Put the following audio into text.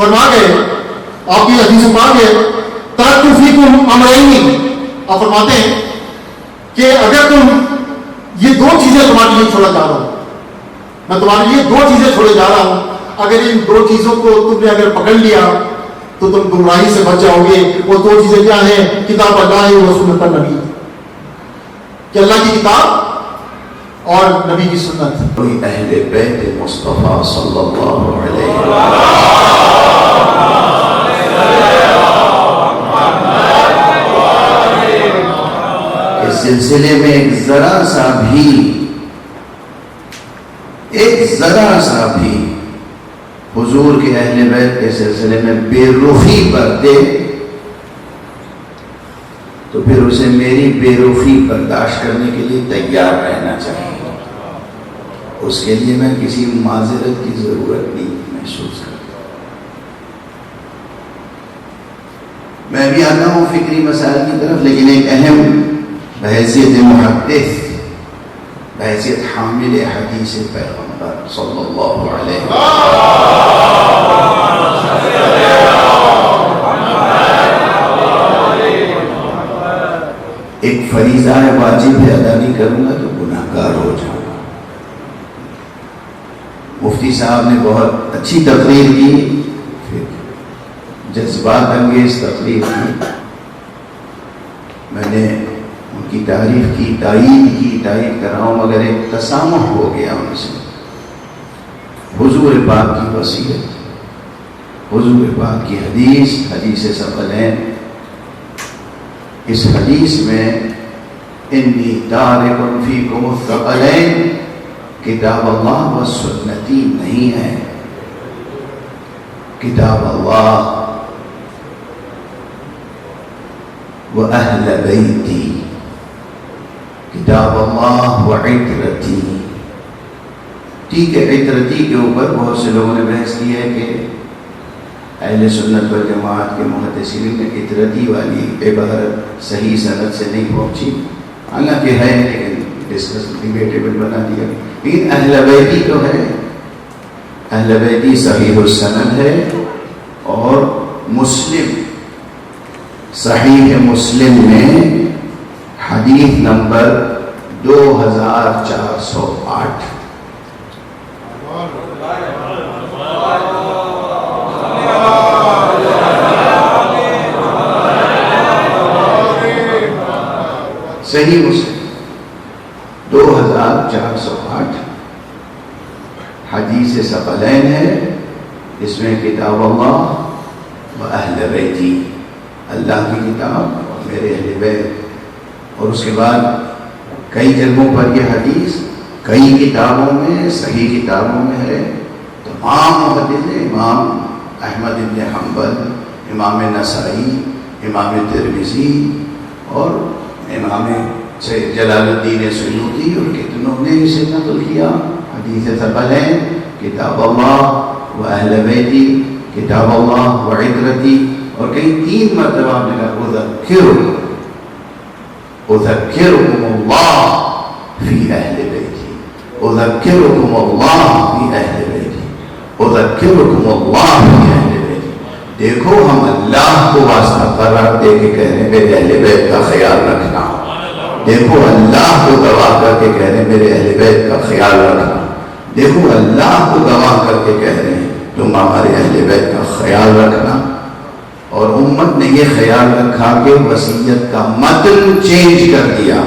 فرما گئے، آپ کی حدیث میں پاک ہے ترکت فیکم امرین، آپ فرماتے ہیں کہ اگر تم یہ دو چیزیں تمہارے لیے چھوڑا جا رہا ہوں، میں تمہارے لیے دو چیزیں چھوڑے جا رہا ہوں، اگر ان دو چیزوں کو تم نے اگر پکڑ لیا تو تم گمراہی سے بچ جاؤ گے۔ وہ دو چیزیں کیا ہیں؟ کتاب اللہ و سنت النبی، کہ اللہ کی کتاب اور نبی کی سنت۔ کوئی اہل بیت مصطفیٰ صلی اللہ علیہ وسلم اس سلسلے میں ایک ذرا سا بھی حضور کے اہل بیت کے سلسلے میں بے رخی برتے تو پھر اسے میری بے رخی برداشت کرنے کے لیے تیار رہنا چاہیے۔ اس کے لیے میں کسی معذرت کی ضرورت نہیں محسوس کرتا۔ میں بھی آتا ہوں فکری مسائل کی طرف، لیکن ایک اہم بحیثیت محدث، بحیثیت حامل حدیث پیغمبر صلی اللہ علیہ وسلم، ایک فریضہ ہے، واجب ہے، ادا نہیں کروں گا تو گناہگار ہو جاؤں گا۔ مفتی صاحب نے بہت اچھی تقریر کی، جذبات انگیز تقریر کی، میں نے ان کی تعریف کی، تائید کر رہا ہوں، مگر ایک تسامح ہو گیا ان سے۔ حضور پاک کی وصیت، حضور پاک کی حدیث ثقلین، اس حدیث میں انی تارک فیکم الثقلین کتاب اللہ و سنتی نہیں ہے، کتاب اللہ و اہل بیتی، کتاب اللہ و عطرتی۔ ٹھیک ہے، عطرتی کے اوپر بہت سے لوگوں نے بحث کی ہے کہ اہل سنت والجماعت کے محدثین نے عطرتی والی عبارت صحیح سند سے نہیں پہنچی، حالانکہ ہے لیکن ڈسکس ڈیبیٹیبل بنا دیا۔ لیکن اہل بیتی تو ہے، اہل بیتی صحیح السند ہے، اور مسلم، صحیح مسلم میں حدیث نمبر 2408 صحیح مسلم 2408 حدیث ثقلین ہے، اس میں کتاب اللہ و اہل بیتی، اللہ کی کتاب اور میرے اہل بیت، اور اس کے بعد کئی جگہوں پر یہ حدیث کئی کتابوں میں، صحیح کتابوں میں ہے۔ تمام محدث، امام احمد بن حنبل، امام نسائی، امام ترمذی اور امام جلال الدین سیوطی، اور کتنوں نے اسے نقل کیا۔ حدیث ثقلین، کتاب اللہ و اہل بیتی، کتاب اللہ و عطرتی، اور کئی 3 مرتبہ آپ نے کہا اذکرکم اللہ فی اہل بیتی، اذکرکم اللہ فی اہل بیتی، اذکرکم اللہ فی اہل بیتی۔ دیکھو ہم اللہ کو واسطہ قرار دے کے کہہ رہے ہیں میرے اہل بیت کا خیال رکھنا، دیکھو اللہ کو گواہ کر کے کہہ رہے ہیں میرے اہل بیت کا خیال رکھنا، دیکھو اللہ کو گواہ کر کے کہہ رہے ہیں تم ہمارے اہل بیت کا خیال رکھنا۔ اور امت نے یہ خیال رکھا کہ وصیت کا متن چینج کر دیا،